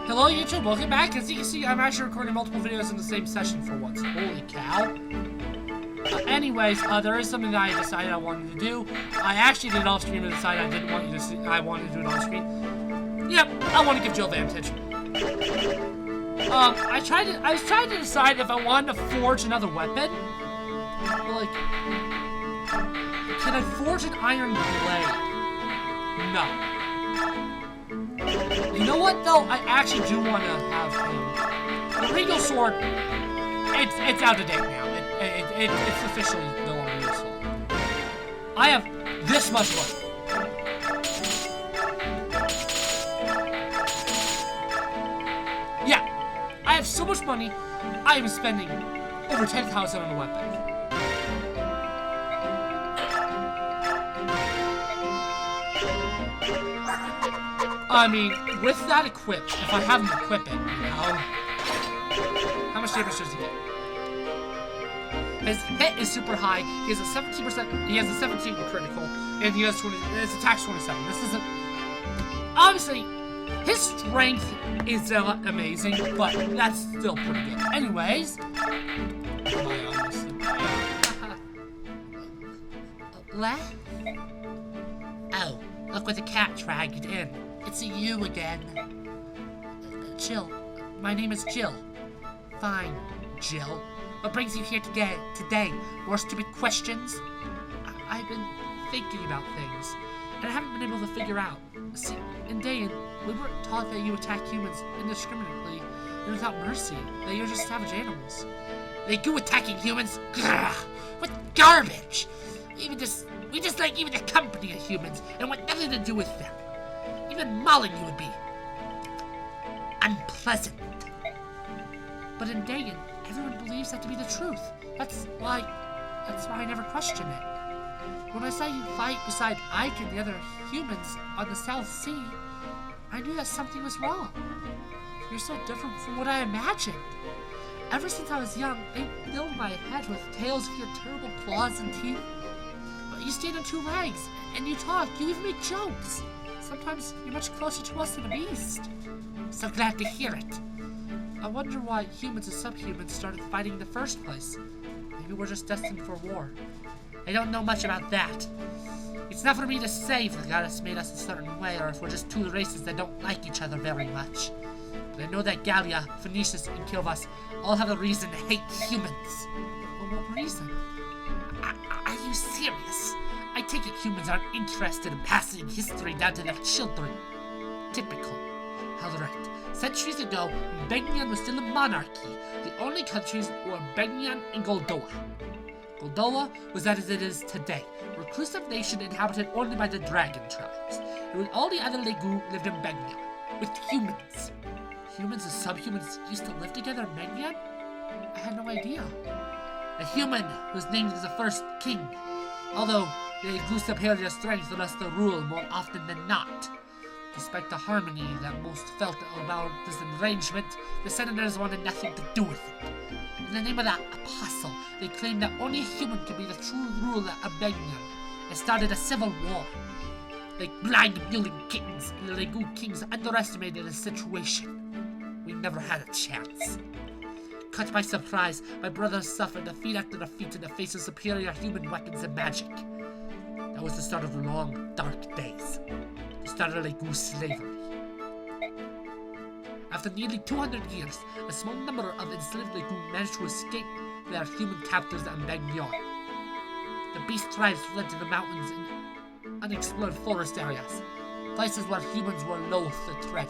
Hello YouTube, welcome back. As you can see, I'm actually recording multiple videos in the same session for once. Holy cow. Anyways, there is something that I decided I wanted to do. I actually did it off screen and decided I didn't want you to see. I wanted to do it on screen. Yep, I want to give Jill Vantage. I was trying to decide if I wanted to forge another weapon. Like, can I forge an iron blade? No. You know what though? I actually do want to have the Regal Sword. It's out of date now. It's officially no longer useful. I have this much money. Yeah, I have so much money. I am spending over 10,000 on a weapon. I mean, with that equipped, if I have him equip it, you know, how much damage does he get? His hit is super high. He has a 17%. He has a 17 critical, and he has 20. His attack's 27. This isn't obviously his strength is amazing, but that's still pretty good. Anyways, what? Oh, look what the cat dragged in. It's you again. Jill. My name is Jill. Fine, Jill. What brings you here today? More stupid questions? I've been thinking about things, and I haven't been able to figure out. See, in Dayan, we were taught that you attack humans indiscriminately and without mercy, that you're just savage animals. They go attacking humans? Grr, what garbage! We just like even the company of humans and want nothing to do with them. Even mauling you would be unpleasant. But in Dayan, everyone believes that to be the truth. That's why I never question it. When I saw you fight beside Ike and the other humans on the South Sea, I knew that something was wrong. You're so different from what I imagined. Ever since I was young, they filled my head with tales of your terrible claws and teeth. But you stand on two legs, and you talk, you even make jokes. Sometimes you're much closer to us than a beast. So glad to hear it. I wonder why humans and subhumans started fighting in the first place. Maybe we're just destined for war. I don't know much about that. It's not for me to say if the goddess made us a certain way or if we're just two races that don't like each other very much. But I know that Gallia, Phoenicius, and Kilvas all have a reason to hate humans. Well, what reason? Are you serious? I take it humans aren't interested in passing history down to their children. Typical. Alright. Centuries ago, when Begnian was still a monarchy, the only countries were Begnian and Goldoa. Goldoa was as it is today, a reclusive nation inhabited only by the dragon tribes, and when all the other Legu lived in Begnian, with humans. Humans and subhumans used to live together in Begnian? I had no idea. A human was named as the first king, although the Legu superior strength led us to rule more often than not. Despite the harmony that most felt about this arrangement, the senators wanted nothing to do with it. In the name of that apostle, they claimed that only a human could be the true ruler of Begnian, and started a civil war. Like blind mulling kittens, the Legu kings underestimated the situation. We never had a chance. Caught by surprise, my brothers suffered defeat after defeat in the face of superior human weapons and magic. That was the start of the long, dark days. The start of Legu slavery. After nearly 200 years, a small number of enslaved Legu managed to escape their human captors in Begnion. The beast tribes fled to the mountains and unexplored forest areas, places where humans were loath to tread.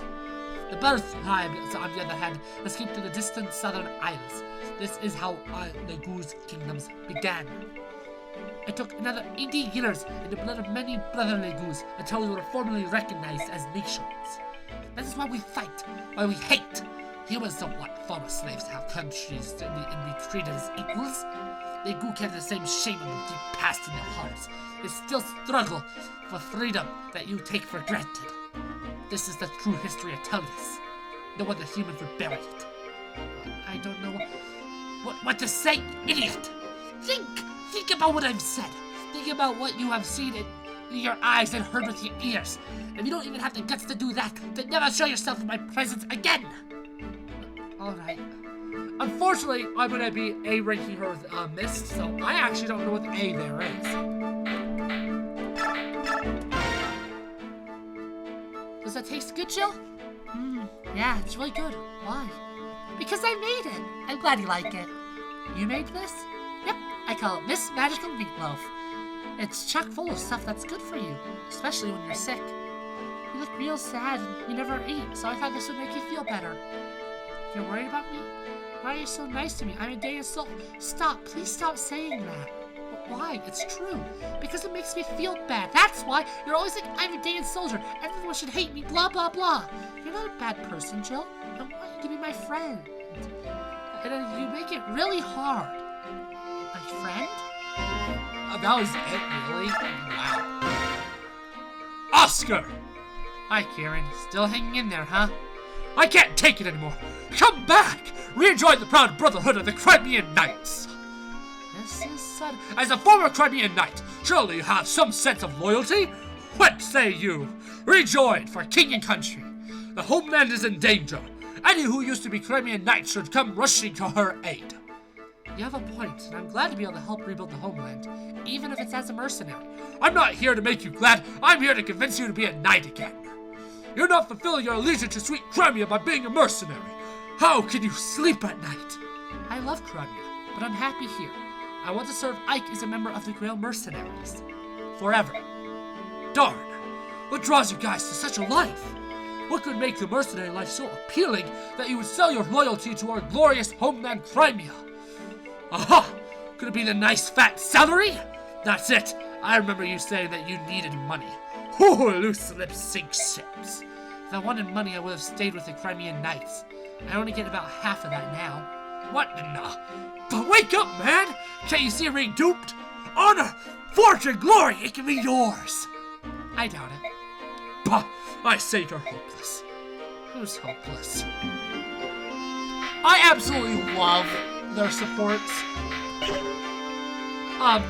The bird tribes, on the other hand, escaped to the distant southern isles. This is how Legu's kingdoms began. It took another 80 years in the blood of many brother Legus until we were formally recognized as nations. That is why we fight, why we hate. Humans don't want former slaves to have countries and be treated as equals. Legu carry the same shame and deep past in their hearts. They still struggle for freedom that you take for granted. This is the true history of Tellius. No other human would bury it. I don't know what to say, idiot! Think about what I've said. Think about what you have seen your eyes and heard with your ears. If you don't even have the guts to do that, then never show yourself in my presence again. Alright. Unfortunately, I'm gonna be A ranking her with Mist, so I actually don't know what the A there is. Does that taste good, Jill? Yeah, it's really good. Why? Because I made it. I'm glad you like it. You made this? Yep, I call it Miss Magical Meatloaf. It's chock full of stuff that's good for you, especially when you're sick. You look real sad and you never eat, so I thought this would make you feel better. You're worried about me? Why are you so nice to me? I'm a day of soul. Stop, please stop saying that. But why? It's true. Because it makes me feel bad. That's why you're always like, I'm a Dayan soldier. Everyone should hate me, blah, blah, blah. You're not a bad person, Jill. I want you to be my friend. And then you make it really hard. My friend? That was it, really? Wow. Oscar! Hi, Kieran. Still hanging in there, huh? I can't take it anymore. Come back! Rejoin the proud brotherhood of the Crimean Knights. This is sudden. As a former Crimean Knight, surely you have some sense of loyalty? What say you? Rejoin for king and country. The homeland is in danger. Any who used to be Crimean Knights should come rushing to her aid. You have a point, and I'm glad to be able to help rebuild the homeland, even if it's as a mercenary. I'm not here to make you glad. I'm here to convince you to be a knight again. You're not fulfilling your allegiance to sweet Crimea by being a mercenary. How can you sleep at night? I love Crimea, but I'm happy here. I want to serve Ike as a member of the Grail Mercenaries. Forever. Darn. What draws you guys to such a life? What could make the mercenary life so appealing that you would sell your loyalty to our glorious homeland Crimea? Aha! Could it be the nice fat salary? That's it. I remember you saying that you needed money. Oh, loose lips sink ships. If I wanted money, I would have stayed with the Crimean Knights. I only get about half of that now. What in the... But wake up, man! Can't you see you're being duped? Honor, fortune, glory, it can be yours. I doubt it. Bah, I say you're hopeless. Who's hopeless? I absolutely love their supports. La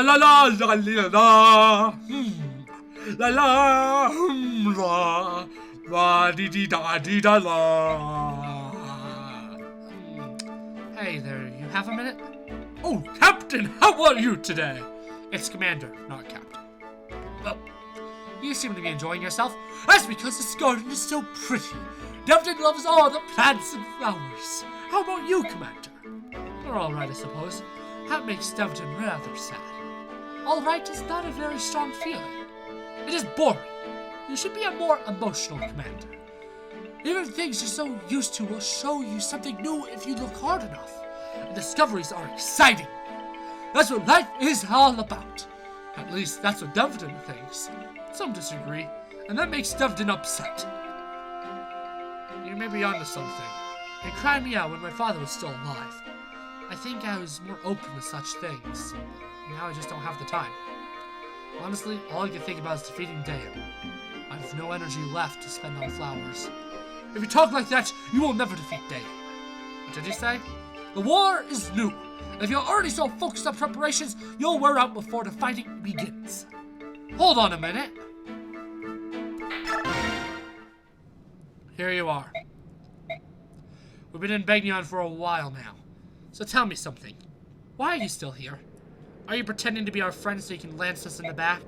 la la la la la. La la la. La dee dee da dee da la. Hey there, you have a minute? Oh, Captain, how are you today? It's Commander, not Captain. Well, you seem to be enjoying yourself. That's because this garden is so pretty. Devton loves all the plants and flowers. How about you, Commander? You're alright, I suppose. That makes Devton rather sad. Alright is not a very strong feeling. It is boring. You should be a more emotional commander. Even things you're so used to will show you something new if you look hard enough. And discoveries are exciting. That's what life is all about. At least that's what Devton thinks. Some disagree, and that makes Devton upset. You may be onto something. In Crimea, when my father was still alive, I think I was more open with such things. Now I just don't have the time. Honestly, all I can think about is defeating Dayan. I have no energy left to spend on flowers. If you talk like that, you will never defeat Dayan. What did you say? The war is new. If you're already so focused on preparations, you'll wear out before the fighting begins. Hold on a minute. Here you are. We've been in Bagnon for a while now. So tell me something. Why are you still here? Are you pretending to be our friend so you can lance us in the back?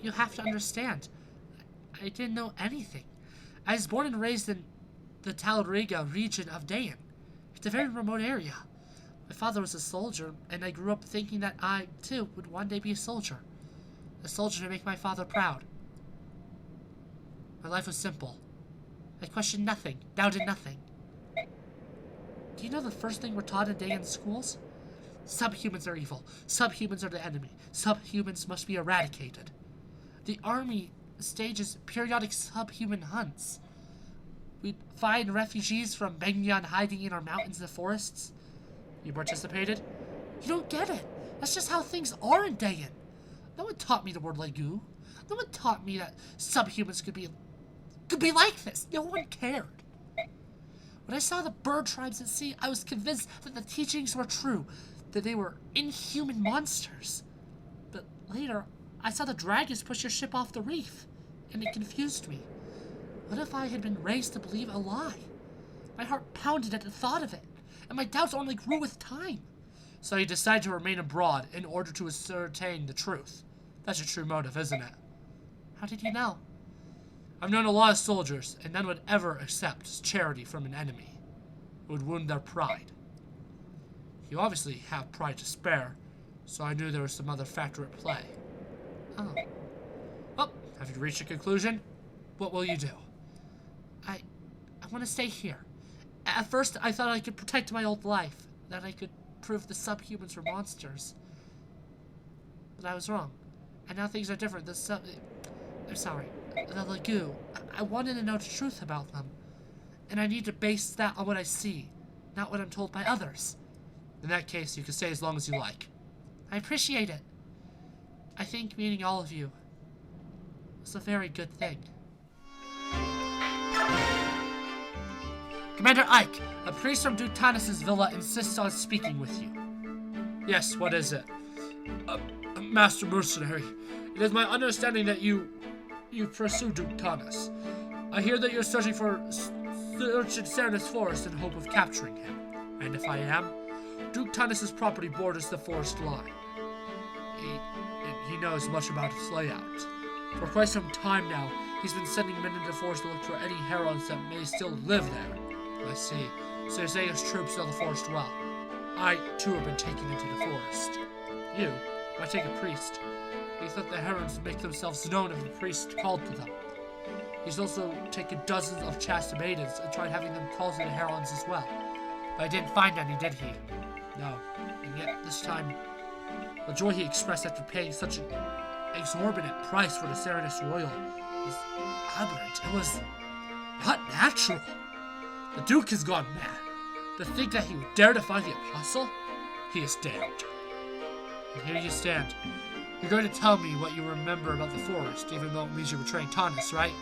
You have to understand. I didn't know anything. I was born and raised in the Talriga region of Dayan. It's a very remote area. My father was a soldier, and I grew up thinking that I, too, would one day be a soldier. A soldier to make my father proud. My life was simple. I questioned nothing, doubted nothing. Do you know the first thing we're taught in Dayan schools? Subhumans are evil. Subhumans are the enemy. Subhumans must be eradicated. The army stages periodic subhuman hunts. We'd find refugees from Bagnon hiding in our mountains and forests. You participated? You don't get it. That's just how things are in Dayan. No one taught me the word Legu. No one taught me that subhumans could be like this. No one cared. When I saw the bird tribes at sea, I was convinced that the teachings were true. that they were inhuman monsters. But later, I saw the dragons push your ship off the reef, and it confused me. What if I had been raised to believe a lie? My heart pounded at the thought of it, and my doubts only grew with time. So you decided to remain abroad in order to ascertain the truth. That's your true motive, isn't it? How did you know? I've known a lot of soldiers, and none would ever accept charity from an enemy. It would wound their pride. You obviously have pride to spare, so I knew there was some other factor at play. Oh. Well, have you reached a conclusion? What will you do? I want to stay here. At first, I thought I could protect my old life, that I could prove the subhumans were monsters. But I was wrong. And now things are different. I'm sorry. The Lagoon. I wanted to know the truth about them. And I need to base that on what I see, not what I'm told by others. In that case, you can stay as long as you like. I appreciate it. I think meeting all of you was a very good thing. Commander Ike, a priest from Duke Tanis' villa insists on speaking with you. Yes, what is it? Master Mercenary, it is my understanding that you pursue Duke Tanis. I hear that you're searching in Serenus Forest in hope of capturing him. And if I am, Duke Tanis' property borders the forest line. He knows much about its layout. For quite some time now, he's been sending men into the forest to look for any herons that may still live there. I see. So you're saying his troops know the forest well. I, too, have been taken into the forest. You? Why take a priest? He thought the herons would make themselves known if the priest called to them. He's also taken dozens of chaste maidens and tried having them call to the herons as well. But I didn't find any, did he? No. And yet, this time, the joy he expressed after paying such an exorbitant price for the Serenus Royal was aberrant. It was not natural. The Duke has gone mad. To think that he would dare to find the Apostle? He is damned. And here you stand. You're going to tell me what you remember about the forest, even though it means you're betraying Tanis, right?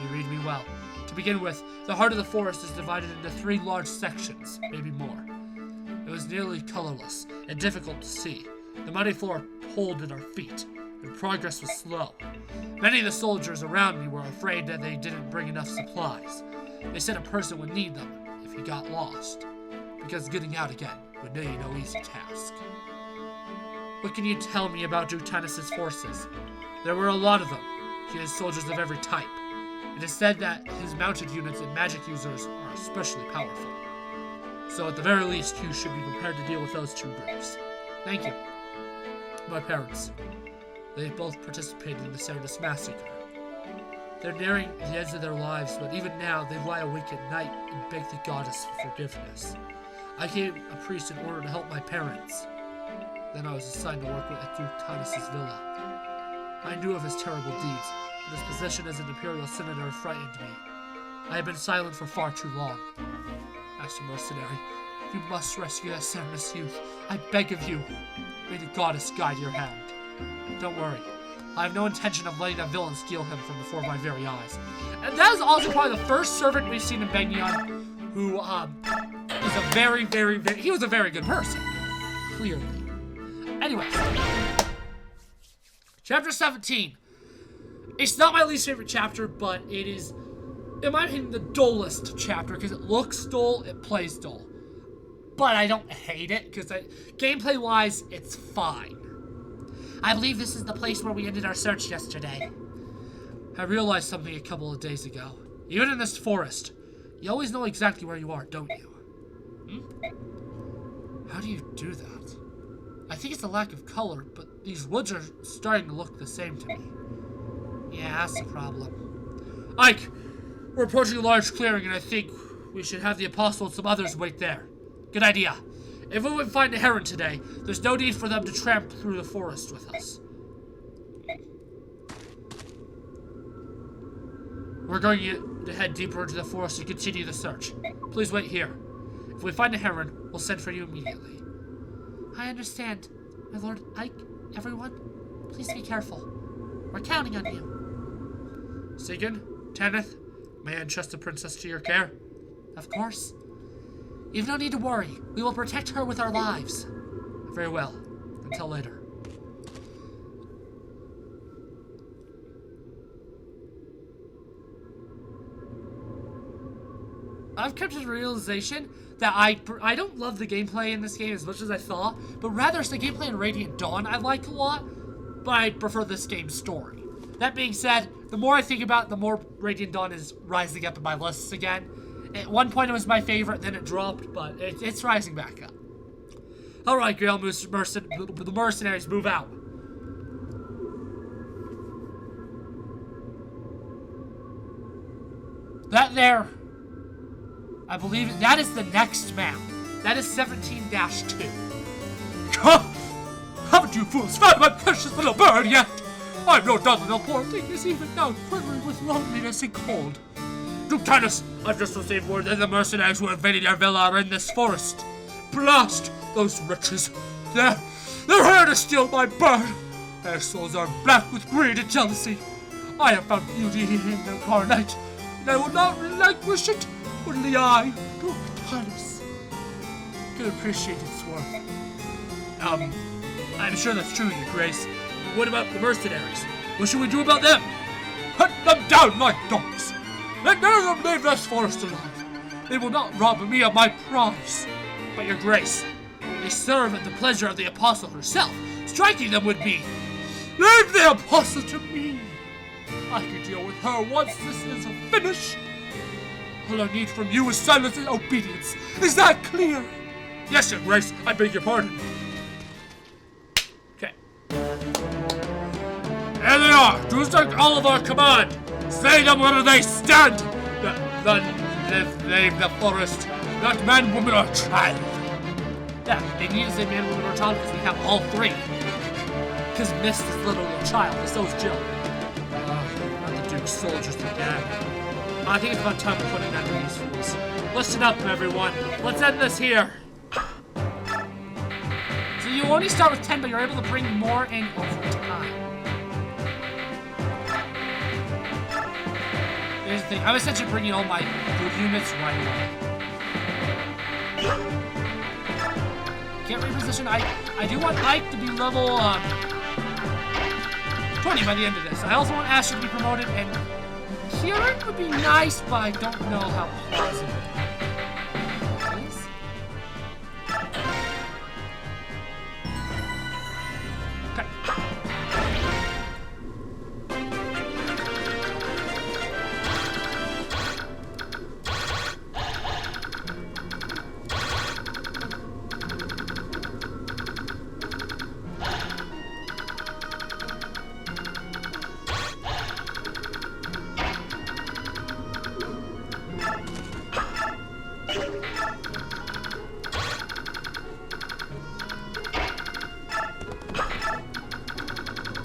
You read me well. To begin with, the heart of the forest is divided into 3 large sections, maybe more. It was nearly colorless and difficult to see. The muddy floor pulled at our feet, and progress was slow. Many of the soldiers around me were afraid that they didn't bring enough supplies. They said a person would need them if he got lost, because getting out again would be no easy task. What can you tell me about Duke Tanis' forces? There were a lot of them. He has soldiers of every type. It is said that his mounted units and magic users are especially powerful. So at the very least, you should be prepared to deal with those 2 groups. Thank you. My parents. They both participated in the Serenus Massacre. They're nearing the ends of their lives, but even now, they lie awake at night and beg the goddess for forgiveness. I became a priest in order to help my parents. Then I was assigned to work at Duke Tanis' villa. I knew of his terrible deeds, but his position as an imperial senator frightened me. I have been silent for far too long. Master Mercenary, you must rescue that Serenus youth. I beg of you. May the goddess guide your hand. Don't worry. I have no intention of letting that villain steal him from before my very eyes. And that is also probably the first servant we've seen in Benyon who, is a very, he was a very good person. Clearly. Anyways. Chapter 17. It's not my least favorite chapter, but it is, in my opinion, the dullest chapter, because it looks dull, it plays dull. But I don't hate it, because gameplay-wise, it's fine. I believe this is the place where we ended our search yesterday. I realized something a couple of days ago. Even in this forest, you always know exactly where you are, don't you? How do you do that? I think it's a lack of color, but these woods are starting to look the same to me. Yeah, that's the problem. Ike, we're approaching a large clearing, and I think we should have the Apostle and some others wait there. Good idea. If we would find a heron today, there's no need for them to tramp through the forest with us. We're going to head deeper into the forest to continue the search. Please wait here. If we find a heron, we'll send for you immediately. I understand. My Lord Ike, everyone, please be careful. We're counting on you. Sigyn, Tanith, may I entrust the princess to your care? Of course. You've no need to worry. We will protect her with our lives. Very well. Until later. I've come to the realization that I don't love the gameplay in this game as much as I thought, but rather it's the gameplay in Radiant Dawn I like a lot, but I prefer this game's story. That being said, the more I think about it, the more Radiant Dawn is rising up in my lists again. At one point it was my favorite, then it dropped, but it's rising back up. Alright, Grail the mercenaries move out. That there, I believe that is the next map. That is 17-2. Haven't you fools found my precious little bird yet? I've no doubt that the poor thing is even now quivering with loneliness and cold. Lieutenant, I've just received word that the mercenaries who invaded your villa are in this forest. Blast those wretches. They're here to steal my bird. Their souls are black with greed and jealousy. I have found beauty in their carnate, and I will not relinquish it. Only I, Thomas, can appreciate its worth. I'm sure that's true, Your Grace. But what about the mercenaries? What should we do about them? Hunt them down like dogs. Let none of them leave this forest alive. They will not rob me of my prize. But Your Grace, they serve at the pleasure of the Apostle herself. Striking them would be... Leave the Apostle to me. I can deal with her once this is a finish. All I need from you is silence and obedience. Is that clear? Yes, Your Grace. I beg your pardon. Okay. There they are. Do as all of our command. Slay them where they stand. Leave the forest. Not man, woman, or child. Yeah, they need to say man, woman, or child because we have all three. Because Mist is literally a child, and so is Jill. Not the Duke's soldiers again. I think it's about time to put an end to these fools. Listen up, everyone. Let's end this here. So you only start with 10, but you're able to bring more in over time. Here's the thing. I'm essentially bringing all my good units right away. Can't reposition. I do want Ike to be level 20 by the end of this. I also want Asher to be promoted, and Kieran would be nice, but I don't know how plausible it is. Okay.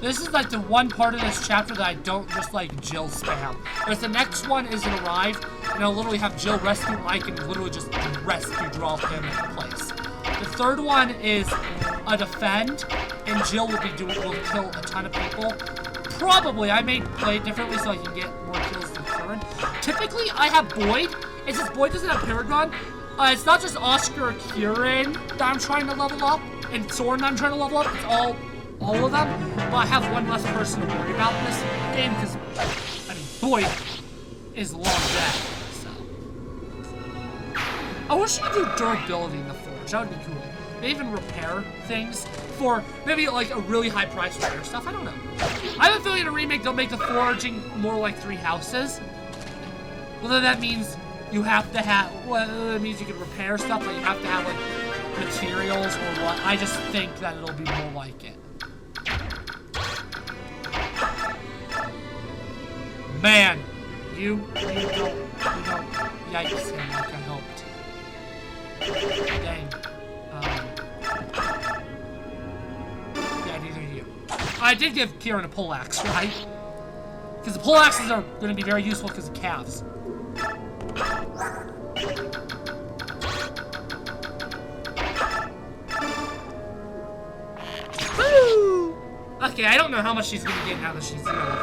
This is like the one part of this chapter that I don't just like Jill spam. Whereas the next one is gonna arrive, and I'll literally have Jill rescue Ike and literally just rescue draw him in place. The third one is a defend, and Jill will kill a ton of people. Probably, I may play it differently so I can get more kills than Kieran. Typically, I have Boyd, and since Boyd doesn't have Paragon, it's not just Oscar or Kieran that I'm trying to level up, and Soren that I'm trying to level up, it's all of them, but I have one less person to worry about in this game because, I mean, Boyd is long dead, so. I wish you could do durability in the Forge, that would be cool. Maybe even repair things for maybe like a really high price rare stuff, I don't know. I have a feeling in a remake they'll make the foraging more like 3 houses. Whether that means you have to have, well, it means you can repair stuff, but you have to have like materials or what. I just think that it'll be more like it. Man, you don't, yikes him like I hoped. Dang. Yeah, neither do you. I did give Kieran a poleaxe, right? Because the poleaxes are going to be very useful because of calves. Woo! Okay, I don't know how much she's going to get now that she's level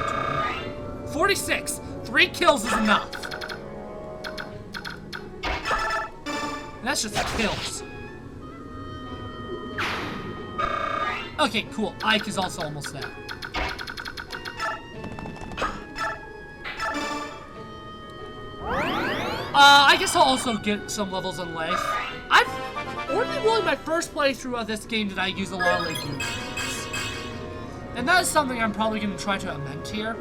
20. 46. 3 kills is enough. And that's just kills. Okay, cool. Ike is also almost there. I guess I'll also get some levels in life. I've only really my first playthrough of this game did I use a lot of legumes. And that is something I'm probably going to try to amend here.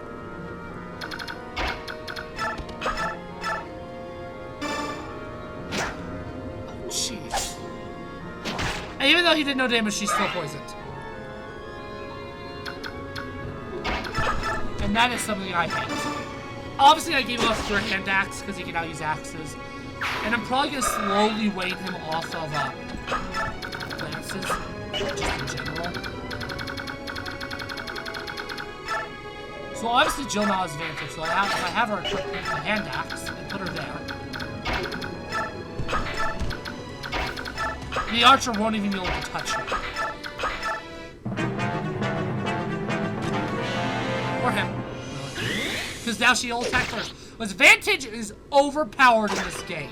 Oh, jeez. And even though he did no damage, she's still poisoned. And that is something I hate. Obviously, I gave him off your hand axe because he can now use axes. And I'm probably going to slowly wane him off of lances, just in general. So obviously Jill now has advantage, so if I have her equip the hand axe and put her there, the archer won't even be able to touch her. Or him. Because now she'll attack first. But Vantage is overpowered in this game.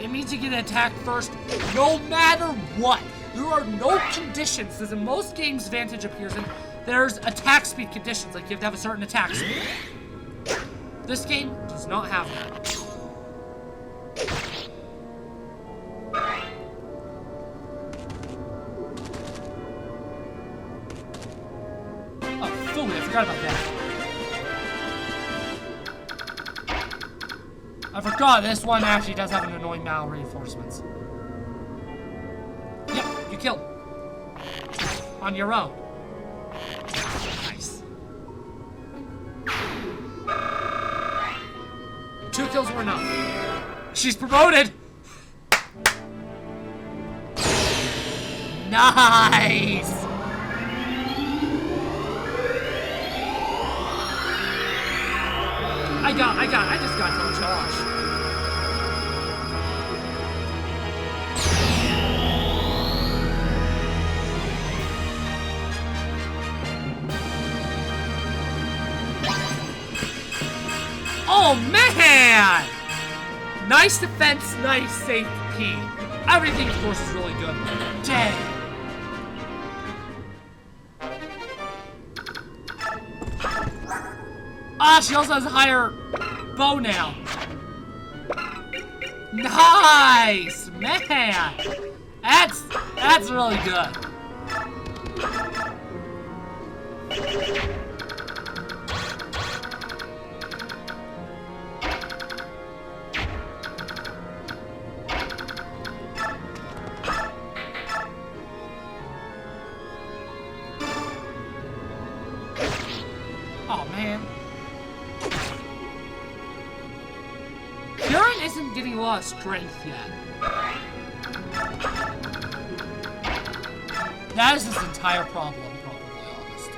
It means you can attack first no matter what. There are no conditions, because in most games Vantage appears in, there's attack speed conditions, like you have to have a certain attack speed. This game does not have that. Oh, fully, I forgot about that. I forgot this one actually does have an annoying amount of reinforcements. Yep, you killed. On your own. Nice. 2 kills were enough. She's promoted! Nice! I just got no charge. Oh man! Nice defense, nice safety. Everything, of course, is really good. Dang. Ah, she also has a higher bow now. Nice, man. That's really good. Oh man. Kieran isn't getting a lot of strength yet. That is his entire problem, probably, honestly.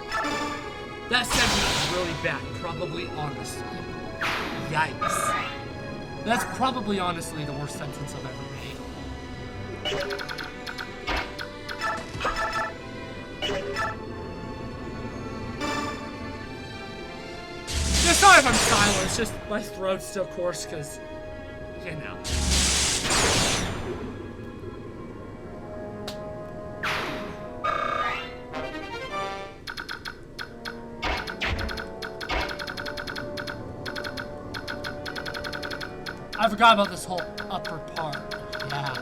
That sentence is really bad, probably, honestly. Yikes. That's probably, honestly, the worst sentence I've ever made. Sorry if I'm silent, it's just my throat's still coarse because, you know. I forgot about this whole upper part. Yeah.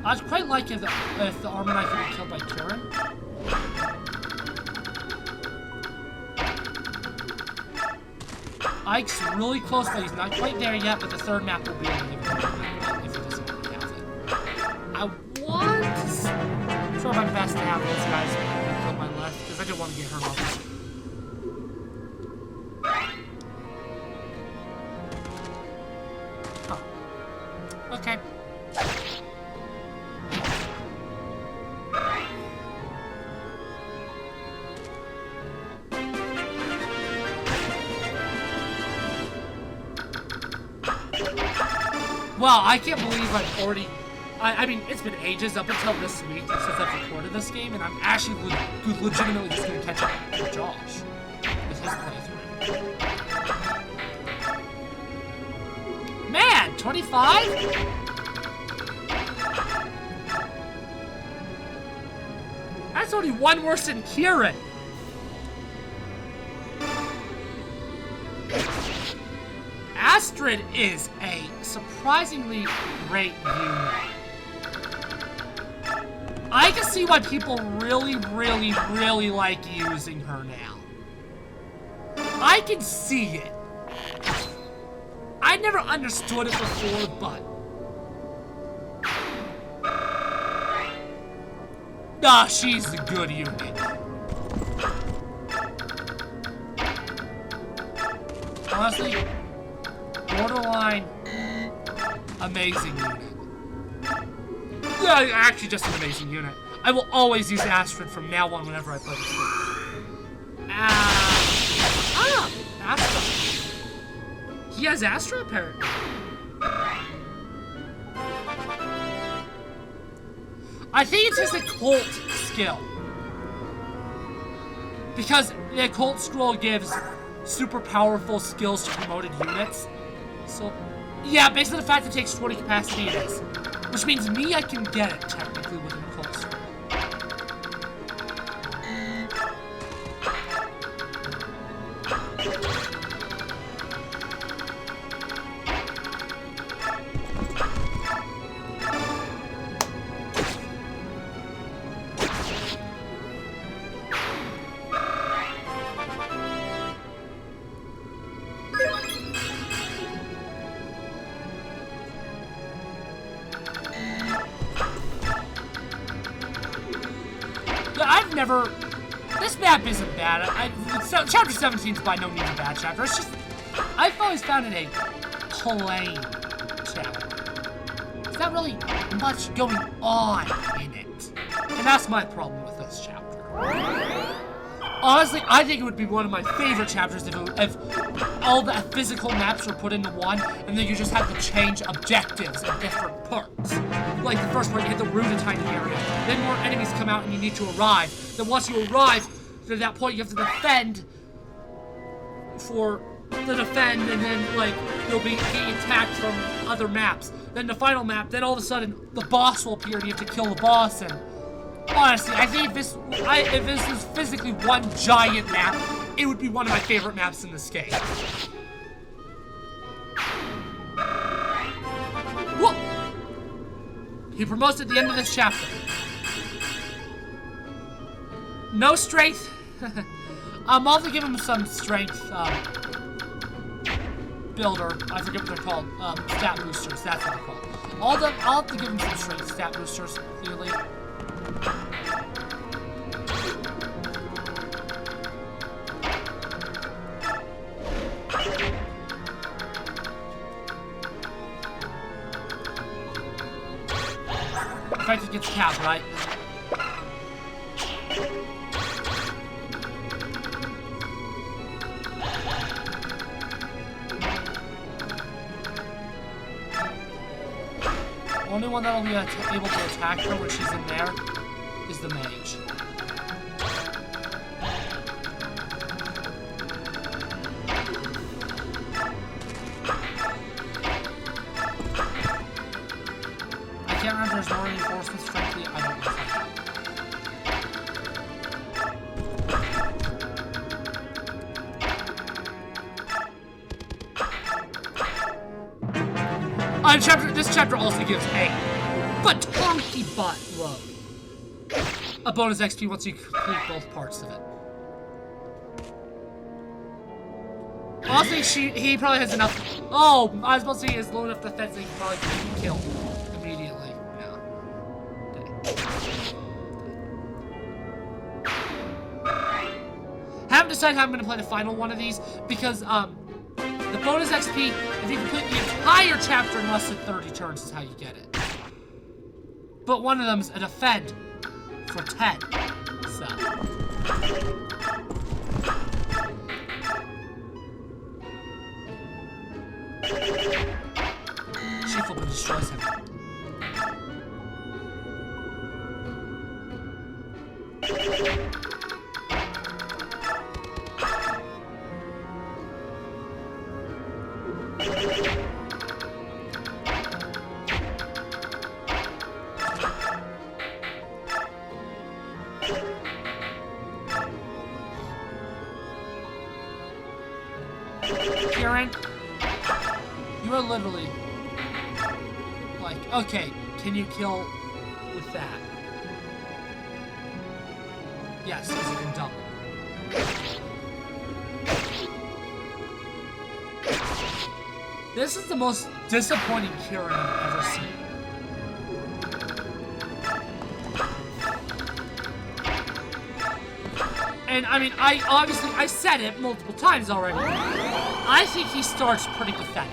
I'd quite like if the Armor Knight could be killed by Kieran. Ike's really close, but he's not quite there yet, but the third map will be able to give him if he doesn't really have it. I want to try my best to have those guys on my left, because I don't want to get hurt off. Oh. Okay. Well, I can't believe I've already... I mean, it's been ages up until this week since I've recorded this game, and I'm actually legitimately just going to catch up with Josh with his playthrough. Man, 25? That's only one worse than Kieran. Astrid is a surprisingly great unit. I can see why people really like using her now. I can see it. I never understood it before, but... Nah, she's a good unit. Honestly, borderline amazing unit. Yeah, actually just an amazing unit. I will always use Astrid from now on whenever I play this game. Astra. He has Astra, apparently. I think it's just a cult skill. Because the cult scroll gives super powerful skills to promoted units. So, yeah, based on the fact it takes 20 capacity it is. Which means me, I can get it, technically, with a cult scroll. This map isn't bad. Chapter 17 is by no means a bad chapter. It's just, I've always found it a plain chapter. There's not really much going on in it. And that's my problem with this chapter. Honestly, I think it would be one of my favorite chapters if all the physical maps were put into one, and then you just had to change objectives in different parts. Like the first part, you hit the Ruta tiny area, then more enemies come out and you need to arrive. Then once you arrive, to that point you have to defend and then like you'll be getting attacked from other maps. Then the final map, then all of a sudden the boss will appear and you have to kill the boss. And honestly, I think if this was physically one giant map, it would be one of my favorite maps in this game. Whoa! He promotes at the end of this chapter. No strength. I'll have to give him some strength builder. I forget what they're called. Stat boosters. That's what they're called. I'll have to give him some strength stat boosters. Clearly. In fact, it gets capped, right? Only one that will be able to attack her when she's in there is the mage. I can't remember if there's more reinforcements, frankly, I don't know. This chapter also gives a batonky buttload a bonus XP once you complete both parts of it. Honestly, he probably has enough. Oh, I was about to say he has low enough defense that he can probably be killed immediately. No. Haven't decided how I'm going to play the final one of these because the bonus XP, if you complete the entire chapter in less than 30 turns, is how you get it. But one of them is a defend for 10. So. She telescope and destroys him. Kieran, you are literally like, okay, can you kill with that? Yes, because you can double. This is the most disappointing Kieran I've ever seen. And I mean, I said it multiple times already. I think he starts pretty pathetic.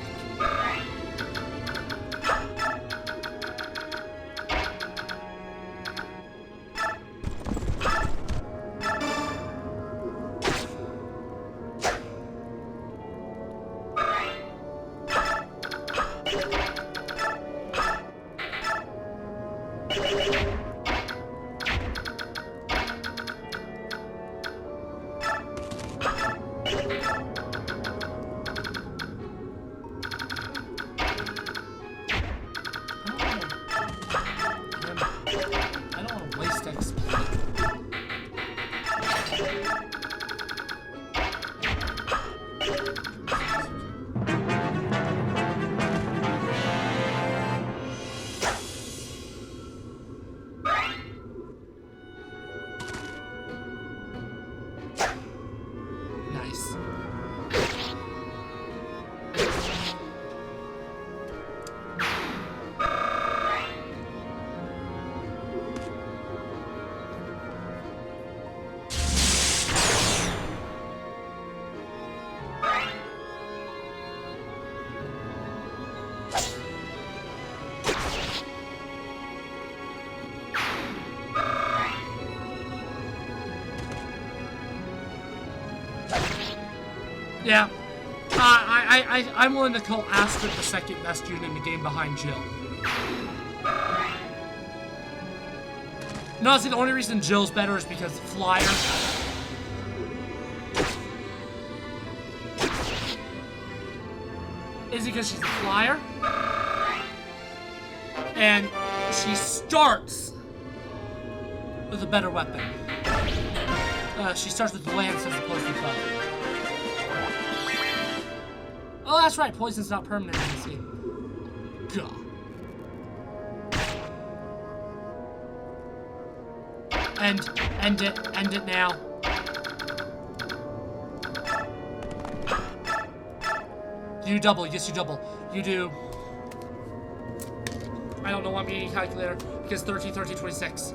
Yeah. I'm willing to call Astrid the second best unit in the game behind Jill. No, see, the only reason Jill's better is because Flyer. Is because she's a Flyer. And she starts with a better weapon. She starts with the lance as opposed to the bow. Oh, that's right. Poison's not permanent in this game. God. End it now. You double. Yes, you double. You do. I don't know why I'm using a calculator because 13, 26.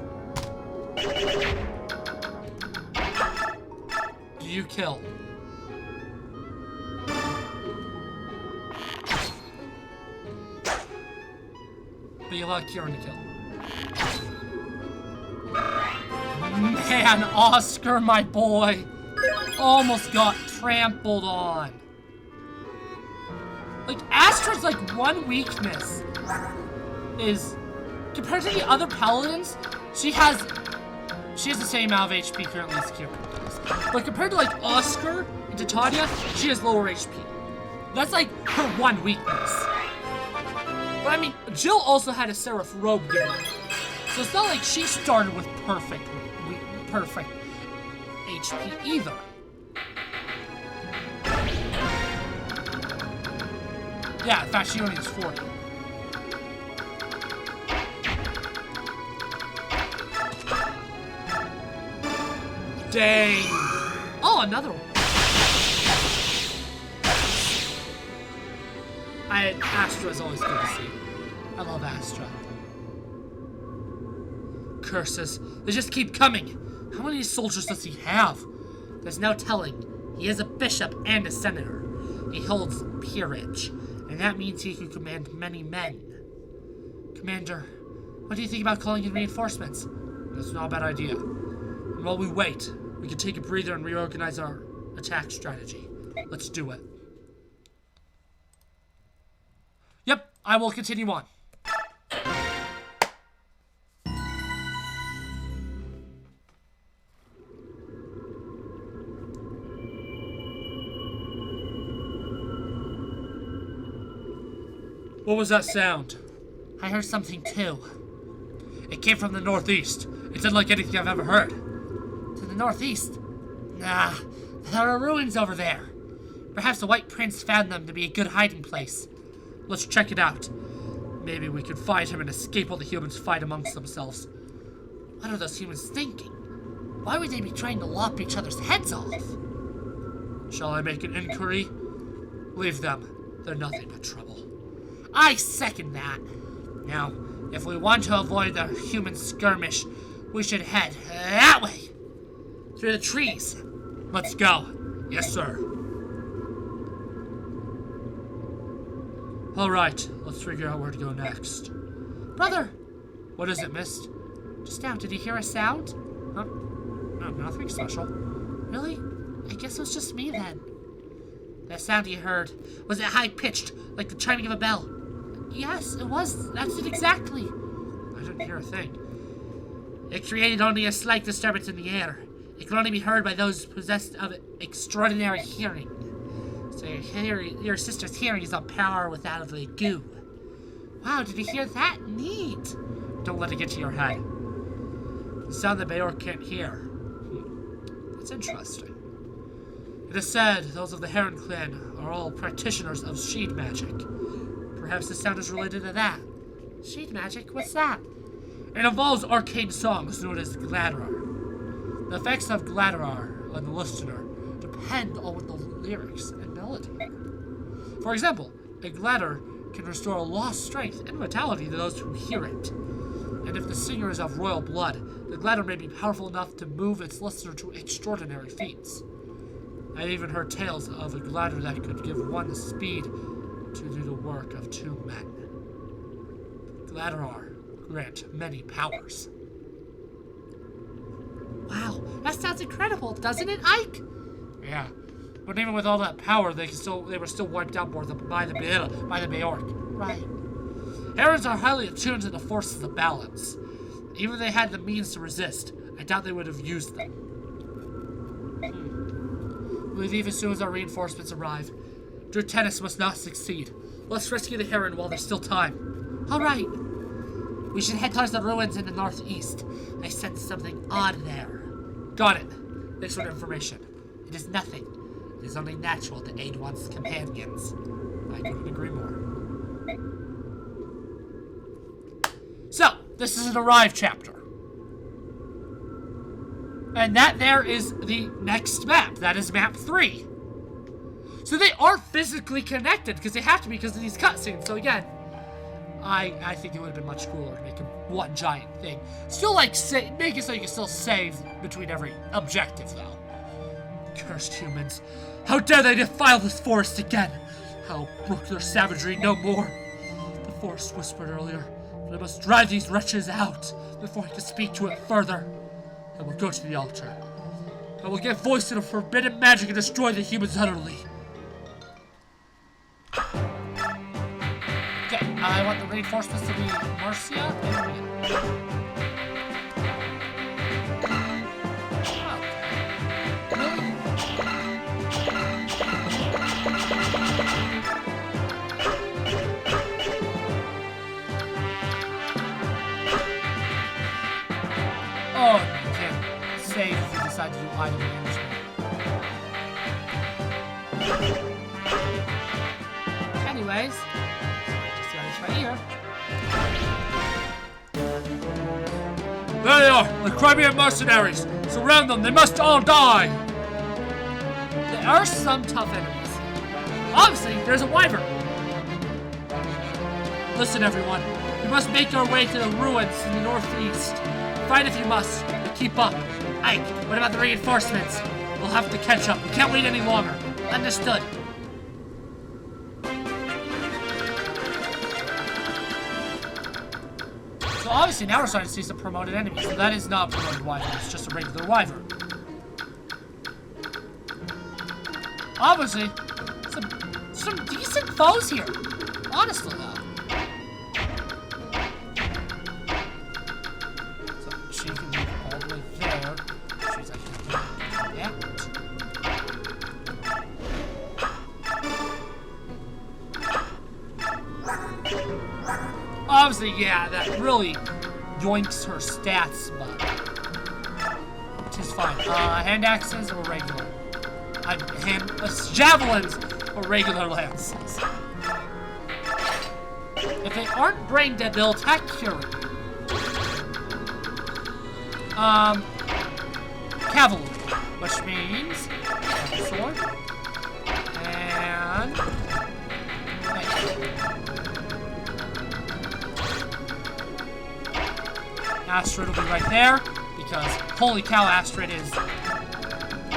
Do you kill? But you allow Kieran to kill. Man, Oscar, my boy, almost got trampled on. Like, Astrid's, like, one weakness is, compared to the other paladins, she has the same amount of HP currently as Kieran does. But compared to, like, Oscar and Titania, she has lower HP. That's, like, her one weakness. But I mean, Jill also had a Seraph robe given her. So it's not like she started with perfect HP either. Yeah, in fact, she only has 40. Dang. Oh, another one. Astra is always good to see. I love Astra. Curses. They just keep coming. How many soldiers does he have? There's no telling. He is a bishop and a senator. He holds peerage, and that means he can command many men. Commander, what do you think about calling in reinforcements? That's not a bad idea. And while we wait, we can take a breather and reorganize our attack strategy. Let's do it. Yep, I will continue on. What was that sound? I heard something too. It came from the northeast. It's unlike anything I've ever heard. To the northeast? Nah, there are ruins over there. Perhaps the White Prince found them to be a good hiding place. Let's check it out. Maybe we could find him and escape while the humans fight amongst themselves. What are those humans thinking? Why would they be trying to lop each other's heads off? Shall I make an inquiry? Leave them. They're nothing but trouble. I second that. Now, if we want to avoid the human skirmish, we should head that way. Through the trees. Let's go. Yes, sir. Alright, let's figure out where to go next. Brother! What is it, Mist? Just now, did you hear a sound? Huh? No, nothing special. Really? I guess it was just me then. That sound you heard, was it high-pitched, like the chiming of a bell? Yes, it was. That's it exactly. I didn't hear a thing. It created only a slight disturbance in the air. It can only be heard by those possessed of extraordinary hearing. So your sister's hearing is on par with that of the goo. Wow, did you hear that? Neat. Don't let it get to your head. The sound that Bayor can't hear. That's interesting. It is said those of the Heron clan are all practitioners of sheet magic. Perhaps the sound is related to that. Sheet magic? What's that? It involves arcane songs known as Gladerar. The effects of Gladerar on the listener depend on what the lyrics and melody are. For example, a Gladder can restore lost strength and vitality to those who hear it. And if the singer is of royal blood, the Gladder may be powerful enough to move its listener to extraordinary feats. I've even heard tales of a Gladder that could give one the speed to do the work of two men. Gladerar grant many powers. Wow, that sounds incredible, doesn't it, Ike? Yeah, but even with all that power, they were still wiped out by the Bayork. Right. Herons are highly attuned to the forces of balance. Even if they had the means to resist, I doubt they would have used them. We leave as soon as our reinforcements arrive. Tennis must not succeed. Let's rescue the Heron while there's still time. All right. We should head towards the ruins in the northeast. I sense something odd there. Got it. Thanks for the information. It is nothing. It is only natural to aid one's companions. I couldn't agree more. So, this is an Arrive chapter. And that there is the next map. That is map 3. So they are physically connected, because they have to be because of these cutscenes. So again, I think it would have been much cooler to make them one giant thing. Still, like, make it so you can still save between every objective, though. Cursed humans. How dare they defile this forest again? I'll brook their savagery no more. The forest whispered earlier, but I must drive these wretches out before I can speak to it further. I will go to the altar. I will give voice to the forbidden magic and destroy the humans utterly. Okay, I want the reinforcements to be Marcia and Rhea. Really? Oh, you can't save if you decide to do item management. Anyways, just got this right here. There they are, the Crimean mercenaries. Surround them, they must all die. There are some tough enemies. Obviously, there's a wyvern. Listen, everyone. We must make our way to the ruins in the northeast. Fight if you must, but keep up. Ike, what about the reinforcements? We'll have to catch up. We can't wait any longer. Understood. So obviously now we're starting to see some promoted enemies. So that is not a promoted wyvern, it's just a regular wyvern. Obviously, some decent foes here. Honestly, though. obviously, yeah, that really yoinks her stats, but which is fine. Hand axes or regular? Javelins or regular lances. If they aren't brain dead, they'll attack Kieran. Cavalry, which means sword and Astrid will be right there because holy cow, Astrid is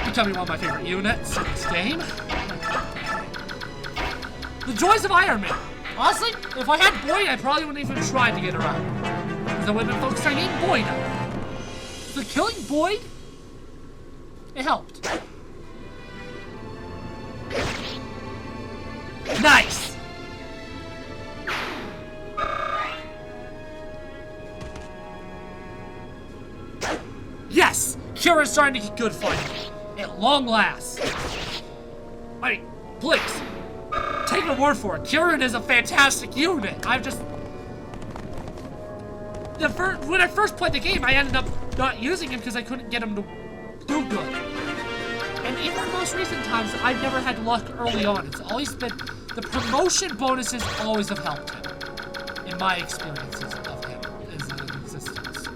becoming one of my favorite units in this game. The joys of Iron Man. Honestly, if I had Boyd, I probably wouldn't even try to get her out. Because I would have been focused on getting Boyd out. So killing Boyd, it helped. Nice! Yes! Kira's starting to get good fighting. At long last. I mean, please. Take my word for it. Kieran is a fantastic unit. When I first played the game, I ended up not using him because I couldn't get him to do good. And in the most recent times, I've never had luck early on. It's always been the promotion bonuses always have helped him. In my experiences of him as in existence.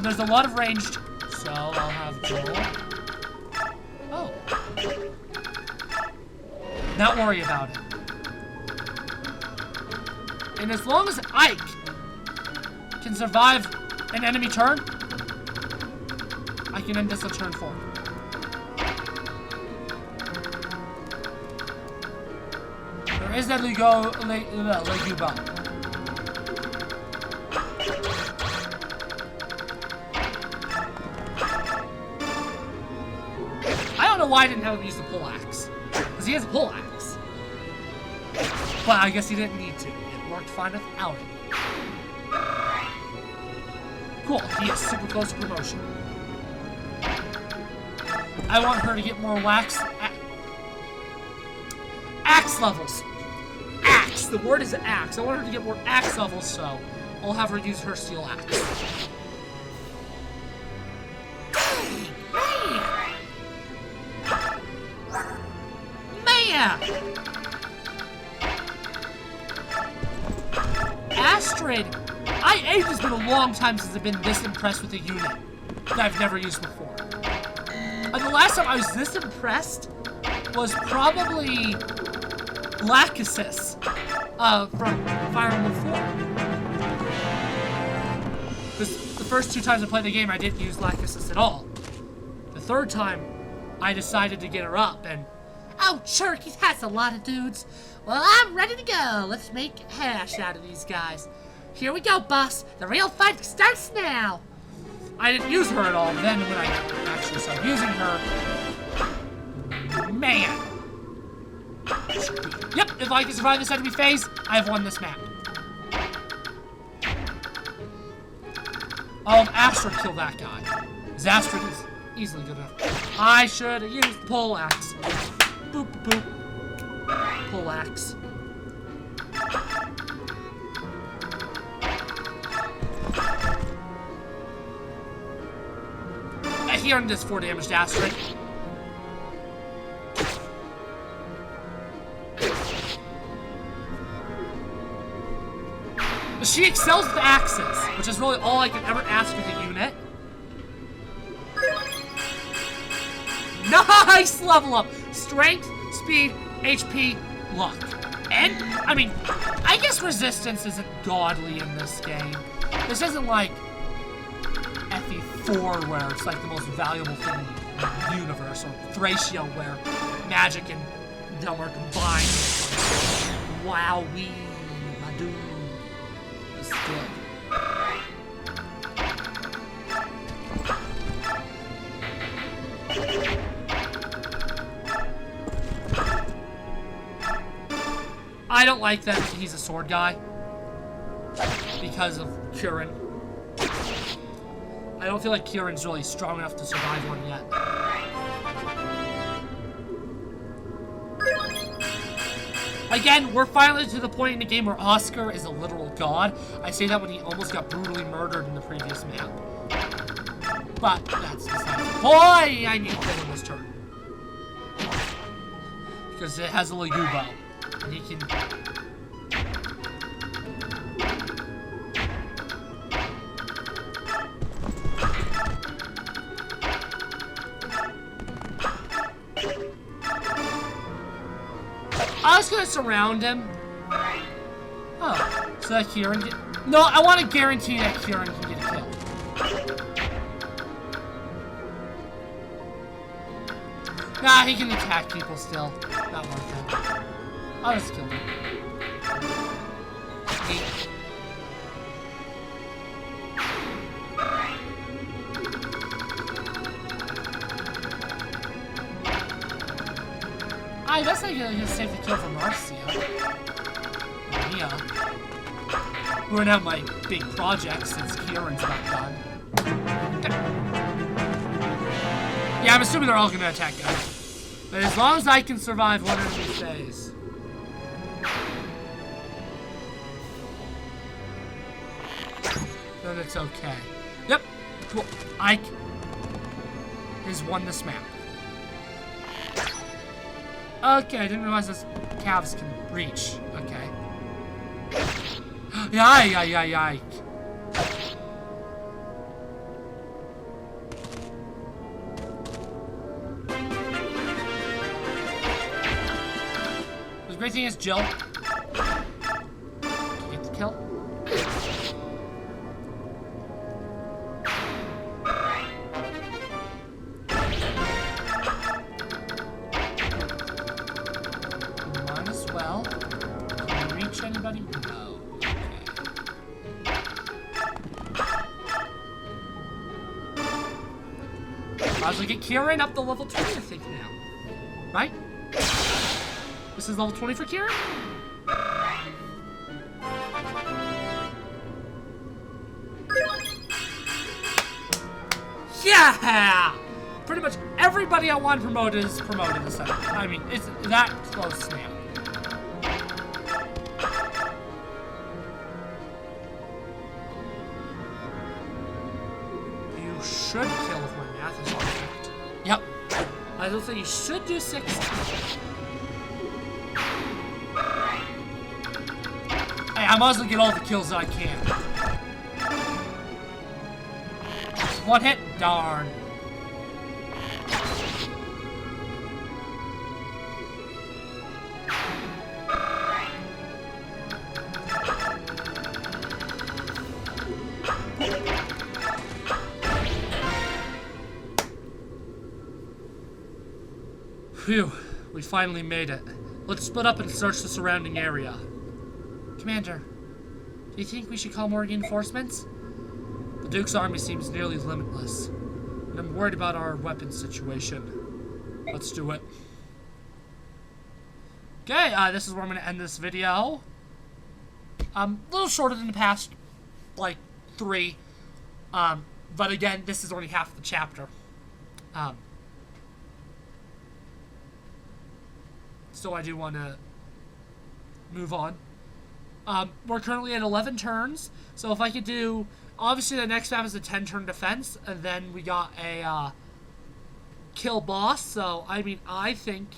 There's a lot of ranged, so I'll have Joel. Oh. Not worry about it. And as long as Ike can survive an enemy turn, I can end this a turn 4. There is that Leguba. I don't know why I didn't have him use the pole axe. Because he has a pole axe. But I guess he didn't need to. It worked fine without it. Cool, he is super close to promotion. I want her to get more axe levels. Axe! The word is axe. I want her to get more axe levels, so I'll have her use her steel axe. Man! Astrid! It has been a long time since I've been this impressed with a unit that I've never used before. And the last time I was this impressed was probably Lachesis from Fire Emblem 4. Because the first 2 times I played the game, I didn't use Lachesis at all. The 3rd time, I decided to get her up, and oh, Cherky, that's a lot of dudes. Well, I'm ready to go. Let's make a hash out of these guys. Here we go, boss. The real fight starts now. I didn't use her at all. Then when I actually started using her, man. Yep, if I can survive this enemy phase, I have won this map. Oh, Astrid killed that guy. Because Astrid is easily good enough. I should have used the pole axe. Boop, boop. Pole axe. He earned this 4 damage to Astrid. She excels with axes, which is really all I can ever ask with a unit. Nice level up! Strength, speed, HP, luck. And, I mean, I guess resistance isn't godly in this game. This isn't like FE4 where it's like the most valuable thing in the universe, or Thracia where magic and them are combined. Wowee, my dude. It's good. I don't like that he's a sword guy because of Kieran. I don't feel like Kieran's really strong enough to survive one yet. Again, we're finally to the point in the game where Oscar is a literal god. I say that when he almost got brutally murdered in the previous map. But that's besides the point. I need to kill him this turn. Because it has a Lagubo. And he can... I was gonna surround him. Oh, so that Kieran get... No, I want to guarantee that Kieran can get a kill. Nah, he can attack people still. Not worth it. I'll just kill him. I guess I can save the kill for Marcia. Mia. Who are now my big project since Kieran's not done. Yeah, I'm assuming they're all gonna attack guys. But as long as I can survive one of these days. Then it's okay. Yep. Cool. Ike has won this map. Okay, I didn't realize those calves can reach. Okay. Yike. The great thing is Jill. Can you get the kill? Anybody? No. Okay. Might as well get Kieran up to level 20, I think, now. Right? This is level 20 for Kieran? Yeah! Pretty much everybody I want promoted is promoted this time. I mean, it's that close now. Should kill if my math is correct. Yep. I will say you should do 6. Hey, I might as well get all the kills that I can. One hit? Darn. Phew, we finally made it. Let's split up and search the surrounding area. Commander, do you think we should call more reinforcements? The Duke's army seems nearly limitless, and I'm worried about our weapons situation. Let's do it. Okay, this is where I'm going to end this video. A little shorter than the past, like, 3. But again, this is only half the chapter. So I do want to move on. We're currently at 11 turns, so if I could do... Obviously, the next map is a 10-turn defense, and then we got a kill boss, so, I mean, I think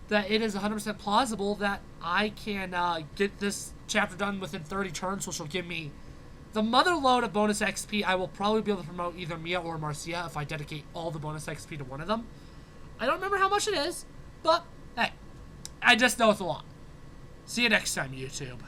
that it is 100% plausible that I can get this chapter done within 30 turns, which will give me the mother load of bonus XP. I will probably be able to promote either Mia or Marcia if I dedicate all the bonus XP to one of them. I don't remember how much it is, but, hey, I just know it's a lot. See you next time, YouTube.